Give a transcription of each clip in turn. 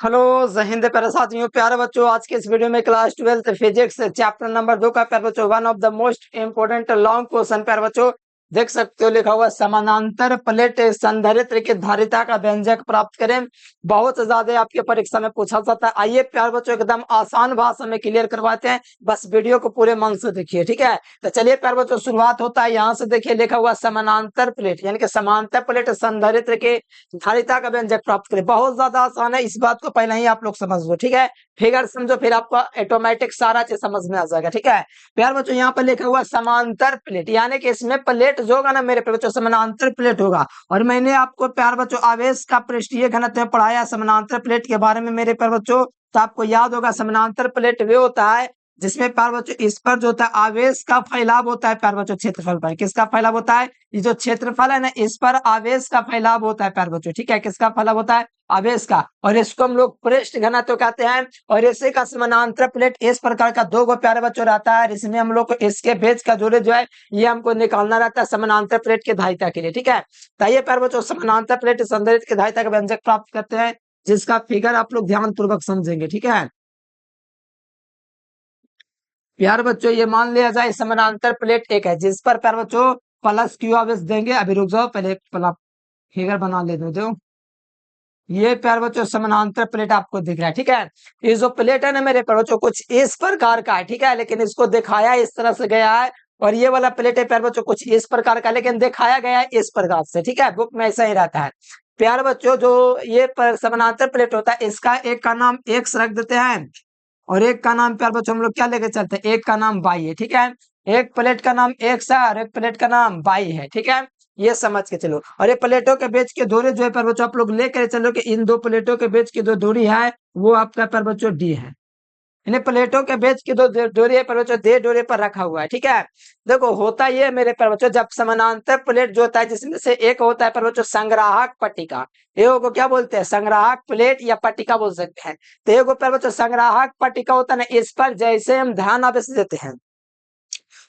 Hello जय हिंद प्यारे साथियों, प्यारे बच्चों। आज के इस वीडियो में class 12th physics chapter number 2 का प्यारे बच्चों one of the most important long question प्यारे बच्चों देख सकते हो, लिखा हुआ समानांतर प्लेट संधारित्र की धारिता का व्यंजक प्राप्त करें। बहुत ज्यादा आपके परीक्षा में पूछा जाता है। आइए प्यारे बच्चों एकदम आसान भाषा में क्लियर करवाते हैं, बस वीडियो को पूरे मन से देखिए, ठीक है। तो चलिए प्यारे बच्चों शुरुआत होता है यहाँ से। देखिए लिखा हुआ समानांतर प्लेट यानी कि समांतर प्लेट संधारित्र के धारिता का व्यंजक प्राप्त करें। बहुत ज्यादा आसान है, इस बात को पहले ही आप लोग समझ लो, ठीक है। फिगर समझो, फिर आपको ऑटोमेटिक सारा चीज समझ में आ जाएगा, ठीक है। प्यार बच्चों यहाँ पर लिखा हुआ समांतर प्लेट यानी कि इसमें प्लेट जो होगा ना मेरे प्यारे बच्चों, समानांतर प्लेट होगा। और मैंने आपको प्यार बच्चों आवेश का पृष्ठीय घनत्व पढ़ाया समानांतर प्लेट के बारे में मेरे प्यारे बच्चों। तो आपको याद होगा समानांतर प्लेट वे होता है जिसमें प्यार बच्चों इस पर जो होता है आवेश का फैलाव होता है। प्यार बच्चों क्षेत्रफल पर किसका फैलाव होता है? ये जो क्षेत्रफल है ना, इस पर आवेश का फैलाव होता है प्यार बच्चों, ठीक है। किसका फैलाव होता है? आवेश का। और इसको हम लोग पृष्ठ घनत्व कहते हैं। और इसी का समानांतर प्लेट इस प्रकार का दो गो प्यारे बच्चों रहता है। इसमें हम लोग को इसके बीच का दूरी जो है ये हमको निकालना रहता है समानांतर प्लेट की धारिता के लिए, ठीक है। तो ये प्यारे बच्चों समानांतर प्लेट संधारित्र की धारिता का व्यंजक प्राप्त करते हैं, जिसका फिगर आप लोग ध्यान पूर्वक समझेंगे, ठीक है। प्यार बच्चों ये मान लिया जाए समानांतर प्लेट एक है जिस पर प्यार बच्चों प्लस क्यू आवेश देंगे। अभी रुक जाओ, पहले फिगर बना ले दो। ये प्यार बच्चों समानांतर प्लेट आपको दिख रहा है, ठीक है। ये जो प्लेट है ना मेरे प्यार बच्चों कुछ इस प्रकार का है, ठीक है, लेकिन इसको दिखाया इस तरह से गया है। और ये वाला प्लेट है प्यार बच्चों कुछ इस प्रकार का, लेकिन दिखाया गया है इस प्रकार से, ठीक है। बुक में ऐसा ही रहता है प्यार बच्चों। जो ये समानांतर प्लेट होता है इसका एक का नाम एक्स रख देते हैं और एक का नाम प्यार बच्चों हम लोग क्या लेके चलते हैं, एक का नाम बाई है, ठीक है। एक प्लेट का नाम एक्स है और एक प्लेट का नाम बाई है, ठीक है। ये समझ के चलो। और ये प्लेटों के बीच की दूरी जो है प्यार बच्चों आप लोग लेकर चलो कि इन दो प्लेटों के बीच की जो दूरी है वो आपका प्यार बच्चों डी है। इन्हें प्लेटों के बीच की दो दूरी है प्यार बच्चों दे दूरी पर रखा हुआ है, ठीक है। देखो होता ये है मेरे प्यार बच्चों, जब समानांतर प्लेट जो होता है जिसमें से एक होता है प्यार बच्चों संग्राहक पट्टिका। एगो को क्या बोलते हैं? संग्राहक प्लेट या पट्टिका बोल सकते हैं। तो एगो प्यार बच्चों संग्राहक पट्टिका होता है ना, इस पर जैसे हम ध्यान आवेश देते हैं,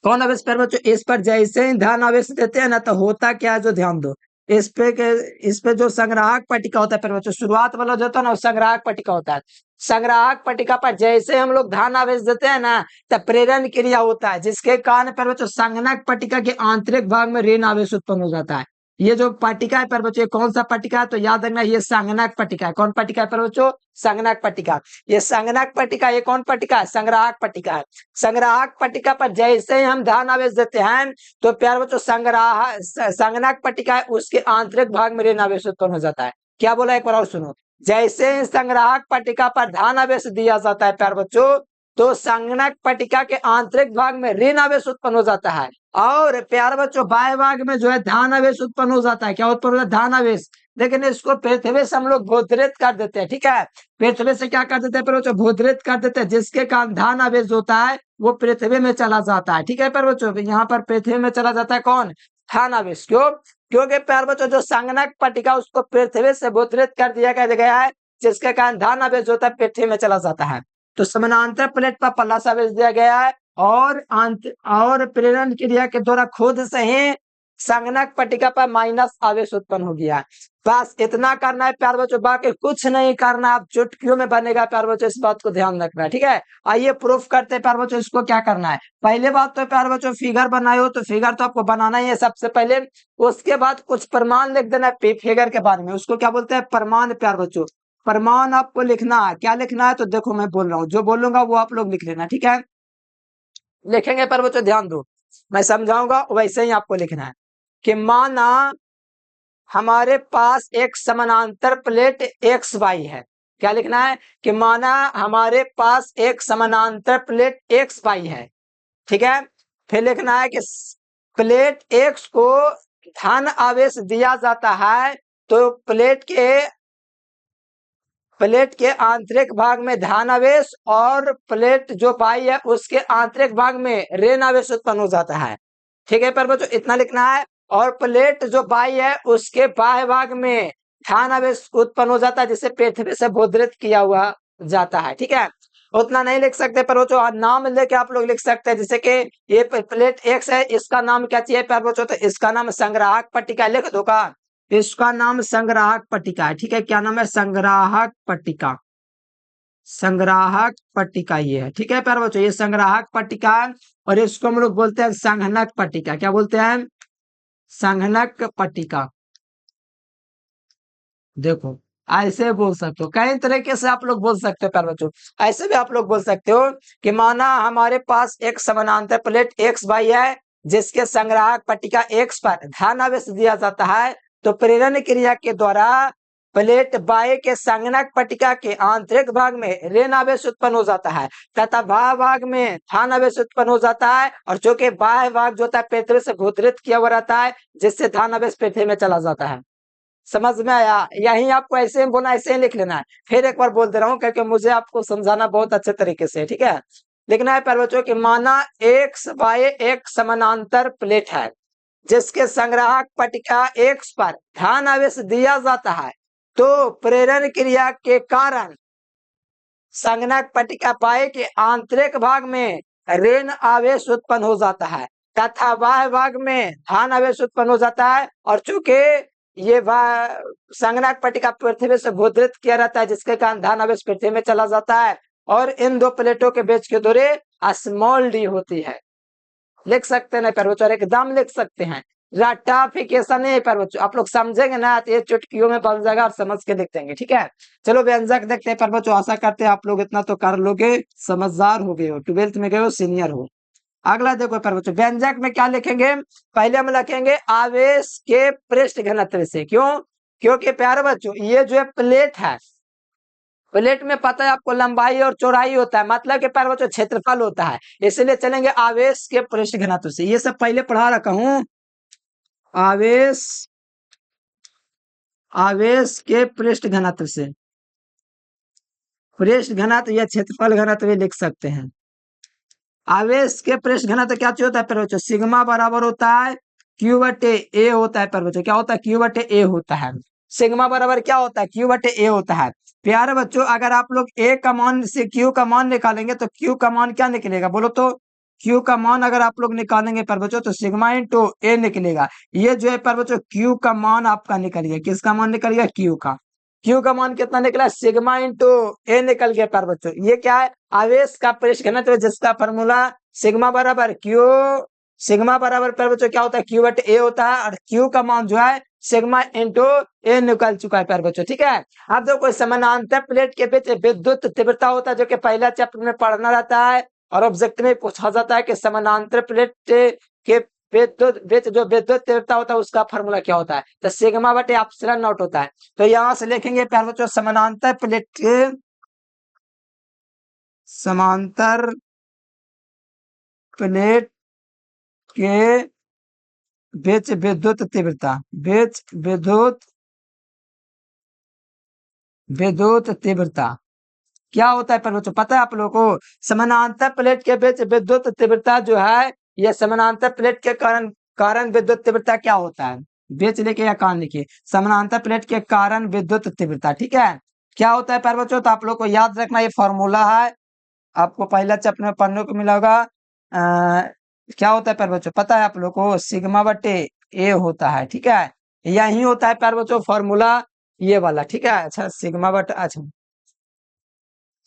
कौन आवेश प्यार बच्चों? इस पर जैसे ही ध्यान आवेश देते हैं ना तो होता क्या है जो ध्यान दो। इस पे के इस पे जो संग्राहक पट्टिका होता है प्यार बच्चों, शुरुआत वाला जो होता है ना वो संग्राहक पट्टिका होता है। संग्राहक पट्टिका पर जैसे हम लोग ध्यान आवेश देते हैं ना तब प्रेरण क्रिया होता है, जिसके कारण प्यार बच्चों संगणक पट्टिका के आंतरिक भाग में ऋण आवेश उत्पन्न हो जाता है। ये जो पट्टिका है प्यार बच्चों कौन सा पट्टिका है? तो याद रखना ये संगणक पट्टिका है। कौन पट्टिका है प्यार बच्चों? संगणक पट्टिका। ये संगणक पट्टिका, ये कौन पट्टिका है? संग्राहक पट्टिका है। संग्राहक पट्टिका पर जैसे ही हम ध्यान आवेश देते हैं तो प्यार बच्चों संगणक पट्टिका है उसके आंतरिक भाग में ऋण आवेश उत्पन्न हो जाता है। क्या बोला एक बार और सुनो। जैसे ही संग्राहक पट्टिका पर ध्यान आवेश दिया जाता है प्यार बच्चों तो संगणक पट्टिका के आंतरिक भाग में ऋण आवेश उत्पन्न हो जाता है। और प्यार बच्चों बाह्य भाग में जो है ध्यान आवेश उत्पन्न हो जाता है। क्या उत्पन्न होता है? ध्यान आवेश। लेकिन इसको पृथ्वी से हम लोग भूतरित कर देते हैं, ठीक है। पृथ्वी से क्या कर देते हैं प्यार बच्चों? भूतरित कर देते हैं, जिसके कारण ध्यान आवेश होता है वो पृथ्वी में चला जाता है, ठीक है प्यार बच्चों। यहाँ पर पृथ्वी में चला जाता है कौन? ध्यान आवेश। क्यों? क्योंकि प्यार बच्चों जो संगणक पट्टिका उसको पृथ्वी से भूतरित कर दिया गया है, जिसके कारण ध्यान आवेश होता है पृथ्वी में चला जाता है। तो समानांतर प्लेट पर प्लस आवेश दिया गया है और प्रेरण क्रिया के द्वारा खुद से ही संगणक पट्टिका पर माइनस आवेश उत्पन्न हो गया। बस इतना करना है प्यार बच्चों, बाकी कुछ नहीं करना। आप चुटकियों में बनेगा प्यार बच्चों, इस बात को ध्यान रखना है, ठीक है। आइए प्रूफ करते हैं प्यार बच्चों इसको क्या करना है। पहले बात तो प्यार बच्चों फिगर बनाए हो तो फिगर तो आपको बनाना ही है सबसे पहले। उसके बाद कुछ प्रमाण लिख देना है फिगर के बारे में, उसको क्या बोलते हैं? प्रमाण प्यार बच्चों। प्रमाण आपको लिखना है। क्या लिखना है? तो देखो मैं बोल रहा हूँ, जो बोलूंगा वो आप लोग लिख लेना, ठीक है। लिखेंगे पर बच्चों ध्यान दो, मैं समझाऊंगा वैसे ही आपको लिखना है। कि माना हमारे पास एक समानांतर प्लेट एक्स वाई है। क्या लिखना है? कि माना हमारे पास एक समानांतर प्लेट एक्स वाई है, ठीक है। फिर लिखना है कि प्लेट एक्स को धन आवेश दिया जाता है तो प्लेट के आंतरिक भाग में धन आवेश और प्लेट जो पाई है उसके आंतरिक भाग में ऋण आवेश उत्पन्न हो जाता है, ठीक है। पर बच्चों इतना लिखना है। और प्लेट जो बाई है उसके बाह्य भाग में धन आवेश उत्पन्न हो जाता है, जिसे पृथ्वी से भूतरित किया हुआ जाता है, ठीक है। उतना नहीं लिख सकते पर बच्चों नाम लेके आप लोग लिख सकते हैं, जैसे कि ये प्लेट एक्स है, इसका नाम क्या चाहिए प्यार बच्चों? तो इसका नाम संग्राहक पट्टिका लिख दो का। इसका नाम संग्राहक पट्टिका है, ठीक है। क्या नाम है? संग्राहक पट्टिका। संग्राहक पट्टिका ये है, ठीक है प्यारे बच्चों, ये संग्राहक पट्टिका है और इसको हम लोग बोलते हैं संघनक पट्टिका। क्या बोलते हैं? संघनक पट्टिका। देखो ऐसे बोल सकते हो, कई तरीके से आप लोग बोल सकते हो प्यारे बच्चों। ऐसे भी आप लोग बोल सकते हो कि माना हमारे पास एक समानांतर प्लेट एक्स वाई है, जिसके संग्राहक पट्टिका एक्स पर धनावेश दिया जाता है, तो प्रेरण क्रिया के द्वारा प्लेट बाय के संगणक पट्टिका के आंतरिक भाग में ऋण आवेश उत्पन्न हो जाता है तथा बाह्य भाग में धन आवेश उत्पन्न हो जाता है, और जो कि बाह्य भाग जो होता है पृथ्वी से भूतरित किया हुआ रहता है, जिससे धन आवेश पृथ्वी में चला जाता है। समझ में आया? यही आपको ऐसे ही बोलना, ऐसे ही लिख लेना है। फिर एक बार बोल दे रहा हूँ क्योंकि मुझे आपको समझाना बहुत अच्छे तरीके से, ठीक है। लिखना है प्यारे बच्चों कि माना एक्स बाय एक समानांतर प्लेट है, जिसके संग्राहक पट्टिका एक्स पर धन आवेश दिया जाता है, तो प्रेरण क्रिया के कारण संगणक पट्टिका बाय के आंतरिक भाग में ऋण आवेश उत्पन्न हो जाता है तथा बाह्य भाग में धन आवेश उत्पन्न हो जाता है, और चूंकि ये संगणक पट्टिका पृथ्वी से भूतरित किया रहता है, जिसके कारण धन आवेश पृथ्वी में चला जाता है, और इन दो प्लेटों के बीच की दूरी स्मॉल डी होती है। लिख सकते हैं प्यारे बच्चों, एकदम लिख सकते हैं। राटाफिकेशन है प्यारे बच्चों, आप लोग समझेंगे ना तो ये चुटकियों में बन जाएगा और समझ के लिख देंगे, ठीक है। चलो व्यंजक देखते हैं प्यारे बच्चों, आशा करते हैं आप लोग इतना तो कर लोगे, समझदार हो गए हो, 12th में गए हो, सीनियर हो। अगला देखो प्यारे बच्चों, व्यंजक में क्या लिखेंगे? पहले हम लिखेंगे आवेश के पृष्ठ घनत्व से। क्यों? क्योंकि प्यारे बच्चों ये जो है प्लेट है, प्लेट में पता है आपको लंबाई और चौड़ाई होता है, मतलब कि प्यारे बच्चों क्षेत्रफल होता है, इसलिए चलेंगे आवेश के पृष्ठ घनत्व से। ये सब पहले पढ़ा रखा हूं, आवेश, आवेश के पृष्ठ घनत्व से। पृष्ठ घनत्व या क्षेत्रफल घनत्व भी लिख सकते हैं। आवेश के पृष्ठ घनत्व क्या चाहिए होता है प्यारे बच्चों? सिग्मा बराबर होता है क्यू बटे ए होता है प्यारे बच्चों। क्या होता है? क्यू बटे ए होता है। सिग्मा बराबर क्या होता है? क्यू बटे ए होता है। प्यारे बच्चों अगर आप लोग ए का मान से क्यू का मान निकालेंगे तो क्यू का मान क्या निकलेगा बोलो तो? क्यू का मान अगर आप लोग निकालेंगे प्यारे बच्चों तो सिग्मा इंटू ए निकलेगा। ये जो है प्यारे बच्चों क्यू का मान आपका निकल गया। किसका मान निकल गया? क्यू का। क्यू का मान कितना निकला? सिग्मा इंटू ए निकल गया प्यारे बच्चों। ये क्या है? आवेश का पृष्ठ घनत्व, जिसका फॉर्मूला सिग्मा बराबर क्यू, सिग्मा बराबर प्यारे बच्चों क्या होता है? क्यू बटे ए होता है, और क्यू का मान जो है सिग्मा इंटू ए निकल चुका है प्यारे बच्चों, ठीक है। अब देखो समानांतर प्लेट के बीच विद्युत तीव्रता होता है, जो कि पहला चैप्टर में पढ़ना रहता है, और ऑब्जेक्ट में पूछा जाता है कि समानांतर प्लेट के विद्युत बीच जो विद्युत तीव्रता होता है उसका फॉर्मूला क्या होता है? तो सिग्मा बटे एप्सिलॉन नॉट होता है। तो यहां से लिखेंगे प्यारे बच्चों समानांतर प्लेट के, समांतर प्लेट के बीच विद्युत तीव्रता, बीच विद्युत तीव्रता क्या होता है प्यारे बच्चों? पता है आप लोगों को? समानांतर प्लेट के बीच विद्युत तीव्रता जो है, यह समानांतर प्लेट के कारण कारण विद्युत तीव्रता क्या होता है? बीच लिखिए या कारण लिखिए, समानांतर प्लेट के कारण विद्युत तीव्रता, ठीक है। क्या होता है प्यारे बच्चों? तो आप लोग को याद रखना, ये फॉर्मूला है, आपको पहला चैप्टर में पढ़ने को मिला होगा। क्या होता है प्यारे बच्चों? पता है आप लोग को? सिग्मा बटे ए होता है, ठीक है। यही होता है प्यारे बच्चों फॉर्मूला, ये वाला, ठीक है। अच्छा सिग्मा बटे, अच्छा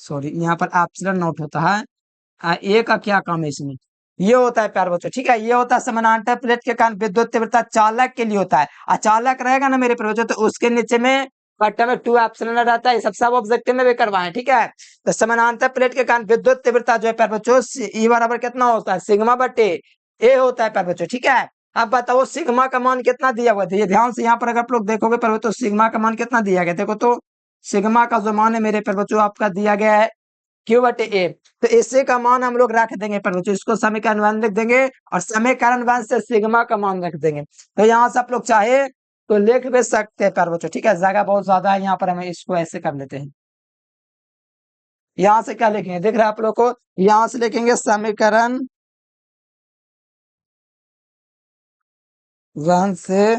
सॉरी यहाँ पर एप्सिलॉन नॉट होता है। ए का क्या काम है इसमें? ये होता है प्यारे बच्चों, ठीक है। ये होता है समानांतर प्लेट के कारण विद्युत तीव्रता चालक के लिए होता है। अचालक रहेगा ना मेरे प्यारे बच्चों तो उसके नीचे में बट्टा में 2 एप्सिलॉन रहता है। सब ऑब्जेक्टिव में भी करवाए, ठीक है। तो समानांतर प्लेट के कारण विद्युत तीव्रता जो है प्यारे बच्चों ई बराबर कितना होता है? सिग्मा बटे ए होता है प्यारे बच्चों, ठीक है। अब बताओ सिग्मा का मान कितना दिया हुआ था? ये ध्यान से यहाँ पर अगर आप लोग देखोगे प्यारे बच्चों सिग्मा का मान कितना दिया गया, देखो तो सिग्मा का जो मान है मेरे प्यारे बच्चों आपका दिया गया है क्यू बटे ए। तो इससे का मान हम लोग रख देंगे पर बच्चों, इसको समीकरण 1 लिख देंगे और समीकरण 1 से सिग्मा का मान रख देंगे। तो यहाँ से आप लोग चाहे तो लिख भी सकते हैं पर बच्चों, ठीक है। जगह बहुत ज्यादा है यहाँ पर, हमें इसको ऐसे कर लेते हैं। यहाँ से क्या लिखेंगे देख रहे हैं आप लोग को? यहाँ से लिखेंगे समीकरण 1 से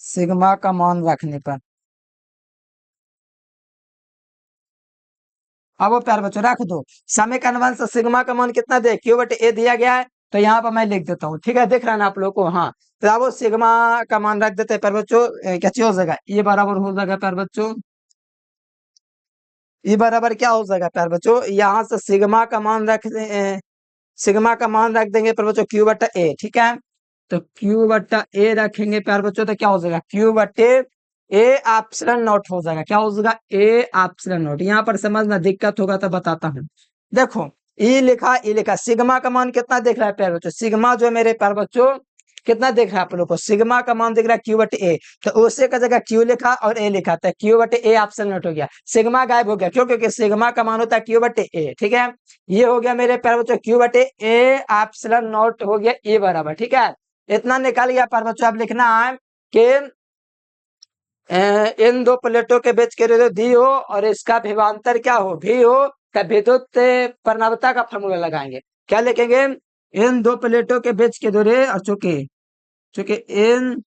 सिग्मा का मान रखने पर। अब वो प्यारे बच्चों रख दो, समीकरण 1 से सिग्मा का मान कितना दे? क्यू बटे ए दिया गया है, तो यहाँ पर मैं लिख देता हूँ, ठीक है। देख रहे हैं ना आप लोग को? हाँ, तो अब वो सिग्मा का मान रख देते हैं प्यारे बच्चों। क्या चीज हो जाएगा? ये बराबर हो जाएगा प्यारे बच्चों ई बराबर क्या हो जाएगा प्यार बच्चों, यहाँ से सिग्मा का मान सिग्मा का मान रख देंगे प्यार बच्चों क्यू बट्टा ए, ठीक है। तो क्यू बट्टा ए रखेंगे प्यार बच्चों, तो क्या हो जाएगा क्यू बट्टे ए एप्सिलॉन नॉट हो जाएगा, क्या हो जाएगा ए एप्सिलॉन नॉट। यहाँ पर समझना दिक्कत होगा तो बताता हूँ। देखो ई लिखा सिग्मा का मान कितना देख रहा है प्यार बच्चों, सिग्मा जो है मेरे प्यार बच्चों कितना देख रहा है आप लोग को, सिग्मा का मान दिख रहा है क्यू बटे ए, तो उसे का जगह क्यू लिखा और ए लिखा, तो क्यू बटे ए ऑप्शन नोट हो गया, सिग्मा गायब हो गया, क्यों, क्योंकि सिग्मा का मान होता है क्यू बटे ए, ठीक है। ये हो गया मेरे प्यार बच्चों क्यू बटे ए एप्सिलॉन नॉट हो गया ए बराबर, ठीक है। इतना निकाल गया प्यार बच्चों, अब लिखना है कि इन दो प्लेटों के बीच के रेडियो दी हो और इसका विभवांतर क्या हो भी हो, का विद्युत प्रणावता का फॉर्मूला लगाएंगे। क्या लिखेंगे, इन दो प्लेटों के बीच के दूरी, और चूंकि चूंकि इन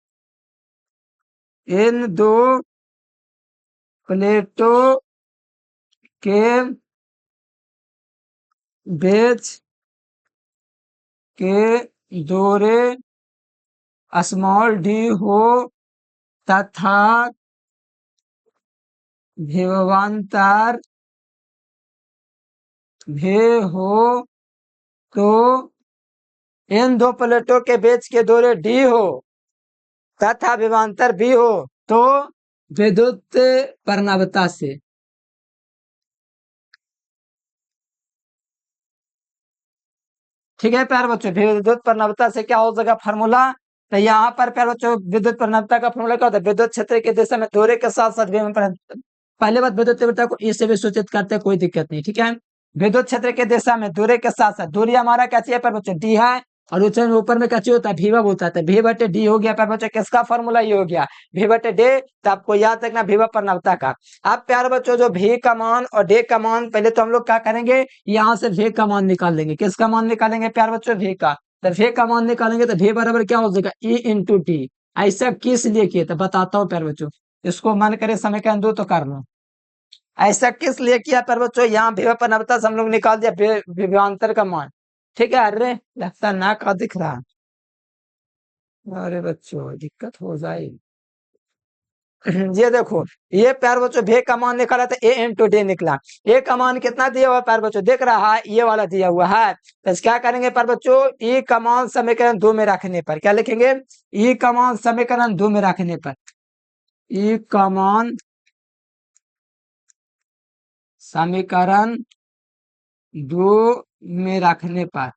इन दो प्लेटों के बीच के दूरी स्मॉल डी हो तथा विभवांतर भी हो, तो इन दो प्लेटों के बीच के दूरी डी हो तथा विभवांतर भी हो, तो विद्युत प्रणावता से, ठीक है प्यार बच्चों, विद्युत प्रणावता से क्या हो जाएगा फार्मूला, तो यहाँ पर प्यार बच्चों विद्युत प्रणावता का फार्मूला क्या होता है, विद्युत क्षेत्र की दिशा में दूरी के साथ साथ पहले बात विद्युत तीव्रता को ई से भी सूचित करते हैं, कोई दिक्कत नहीं, ठीक है। विद्युत क्षेत्र की दिशा में दूरी के साथ साथ, दूरी हमारा क्या चाहिए प्यार बच्चों डी है, और ऊपर में क्या चाहिए होता है भीवा होता है, भी बटे डी हो गया प्यार बच्चों, किसका फॉर्मूला ये हो गया भी बटे डे, तो आपको याद रखना भीवा प्रणावता का। अब प्यार बच्चों जो भी का मान और डे का मान, पहले तो हम लोग क्या करेंगे, यहाँ से भी का मान निकाल लेंगे, किसका मान निकालेंगे प्यार बच्चों भी का, तो भी का मान निकालेंगे तो भी बराबर क्या हो जाएगा ई इंटू टी। ऐसा किस लिए किया तो बताता हूँ प्यार बच्चों, इसको मन करे समीकरण दो तो कर लो। ऐसा किस लिए किया प्यार बच्चों, यहाँ भी पर नवता से हम लोग निकाल दिया विभवांतर का मान, ठीक है। अरे लगता ना का दिख रहा, अरे बच्चों दिक्कत हो जाएगी। ये देखो, ये प्यार बच्चों भे का मान निकाला था ए इंटू डे निकला, ए का मान कितना दिया हुआ प्यार बच्चों दिख रहा है, ये वाला दिया हुआ है, तो क्या करेंगे प्यार बच्चों, ई का मान समीकरण 2 में रखने पर क्या लिखेंगे, ई का मान समीकरण 2 में रखने पर, ई का मान समीकरण 2 में रखने पर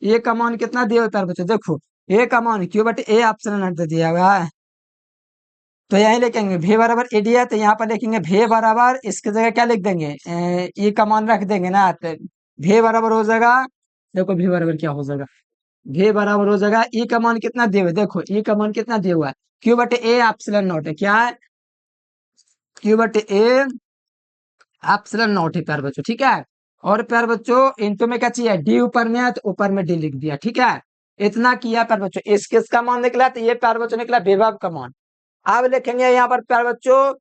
ए का मान कितना दिया होता है बच्चों, देखो ए का मान क्यू बटे ए ऑप्शन दिया हुआ है, तो यही लिखेंगे भी बराबर ए दिया, तो यहाँ पर लिखेंगे भी बराबर, इसकी जगह क्या लिख देंगे ए का मान रख देंगे ना, तो भी बराबर हो जाएगा, देखो भी बराबर क्या हो जाएगा, भी बराबर हो जाएगा ई का मान कितना दिया हुआ है, देखो ई का मान कितना दिया हुआ है क्यू बटे ए ऑप्शन नॉट है, क्या है क्यू बटे ए एप्सिलॉन नॉट है प्यार बच्चों, ठीक है। और प्यार बच्चों इनको में क्या चाहिए डी ऊपर में है, तो ऊपर में डी लिख दिया, ठीक है। इतना किया प्यार बच्चों, इस किसका मान निकला, तो ये प्यार बच्चों निकला विभव का मान। अब लिखेंगे यहाँ पर प्यार बच्चों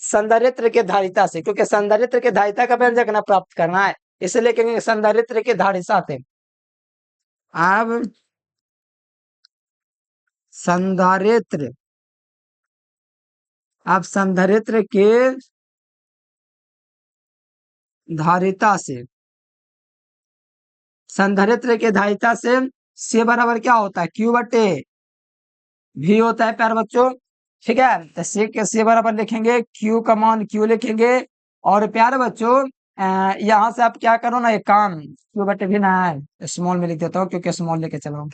संधारित्र के धारिता से, क्योंकि संधारित्र के धारिता का व्यंजक ना प्राप्त करना है, इसे लिखेंगे संधारित्र के धारिता से। अब संधारित्र, अब संधारित्र के धारिता से, संधारित्र के धारिता से बराबर क्या होता है क्यू बटे भी होता है प्यार बच्चों, ठीक है। तो सी के सी बराबर लिखेंगे क्यू का मान क्यू लिखेंगे, और प्यार बच्चों यहाँ से आप क्या करो ना एक काम, क्यू बटे भी ना है स्मॉल में लिख देता हूँ, क्योंकि स्मॉल लेके चलो।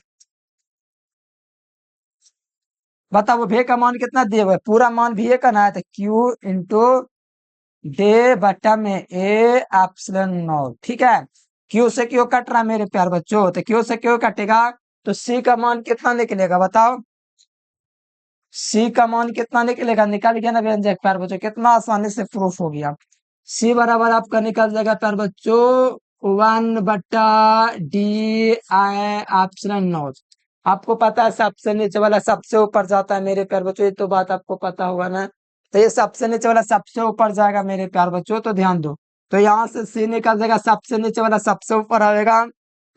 बताओ भे का मान कितना दिए हुए, पूरा मान भी ये करना है, तो क्यू इंटू डे बटा में ए एप्सिलॉन नॉट, ठीक है। क्यू से क्यू कट रहा है मेरे प्यार बच्चों, तो क्यू से क्यू कटेगा, तो सी का मान कितना निकलेगा बताओ, सी का मान कितना निकलेगा, निकाल गया ना व्यंजक प्यार बच्चों, कितना आसानी से प्रूफ हो गया। सी बराबर आपका निकल जाएगा प्यार बच्चों 1/डी आई एप्सिलॉन नॉट। आपको पता है सबसे नीचे वाला सबसे ऊपर जाता है मेरे प्यार बच्चों, ये तो बात आपको पता होगा ना, तो ये सबसे नीचे वाला सबसे ऊपर जाएगा मेरे प्यार बच्चों, तो ध्यान दो। तो यहाँ से सी निकल जाएगा, सबसे नीचे वाला सबसे ऊपर आएगा,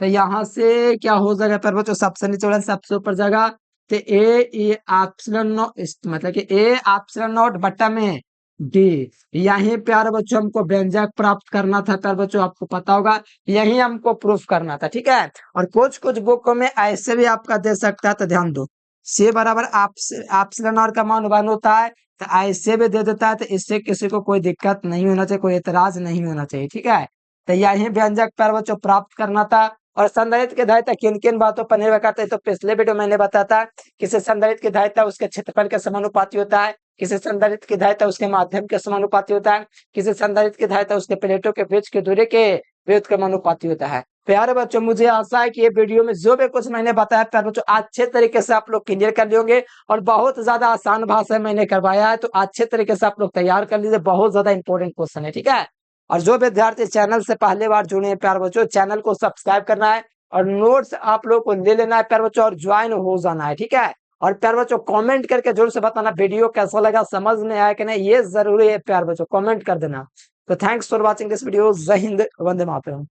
तो यहाँ से क्या हो जाएगा प्यार बच्चों, सबसे नीचे वाला सबसे ऊपर जाएगा, तो ए एप्सिलॉन नॉट मतलब कि ए एप्सिलॉन नॉट बटा में डी, यही प्यारे बच्चों हमको व्यंजक प्राप्त करना था प्यारे बच्चों, आपको पता होगा यही हमको प्रूफ करना था। ठीक है, और कुछ कुछ बुकों में ऐसे भी आपका दे सकता है, तो ध्यान दो सी बराबर एप्सिलॉन नॉट का मान 1 होता है, तो ऐसे भी दे देता है, तो इससे किसी को कोई दिक्कत नहीं होना चाहिए, कोई एतराज नहीं होना चाहिए। ठीक है, तो यही व्यंजक प्यारे बच्चों प्राप्त करना था। और संधारित्र की धारिता किन किन बातों पर निर्भर करता है, तो पिछले वीडियो मैंने बताया था, किसी संधारित्र की धारिता उसके क्षेत्रफल के समानुपाती होता है, किसी संधारित्र की धारिता उसके माध्यम के समानुपाती होता है, किसी संधारित्र की धारिता उसके प्लेटों के बीच की दूरी के व्युत्क्रमानुपाती होता है। प्यारे बच्चों, मुझे आशा है कि ये वीडियो में जो भी कुछ मैंने बताया प्यारे बच्चों अच्छे तरीके से आप लोग क्लियर कर लियोगे, और बहुत ज्यादा आसान भाषा में मैंने करवाया है, तो अच्छे तरीके से आप लोग तैयार कर लीजिए, बहुत ज्यादा इंपॉर्टेंट क्वेश्चन है। ठीक है, और जो विद्यार्थी चैनल से पहले बार जुड़े हैं प्यारे बच्चों, चैनल को सब्सक्राइब करना है, और नोट्स आप लोग को ले लेना है प्यारे बच्चों, और ज्वाइन हो जाना है। ठीक है, और प्यारे बच्चों कमेंट करके जरूर से बताना वीडियो कैसा लगा, समझ में आया कि नहीं, ये जरूरी है प्यारे बच्चों, कमेंट कर देना। तो thanks for watching this video. जय हिंद, वंदे मातरम।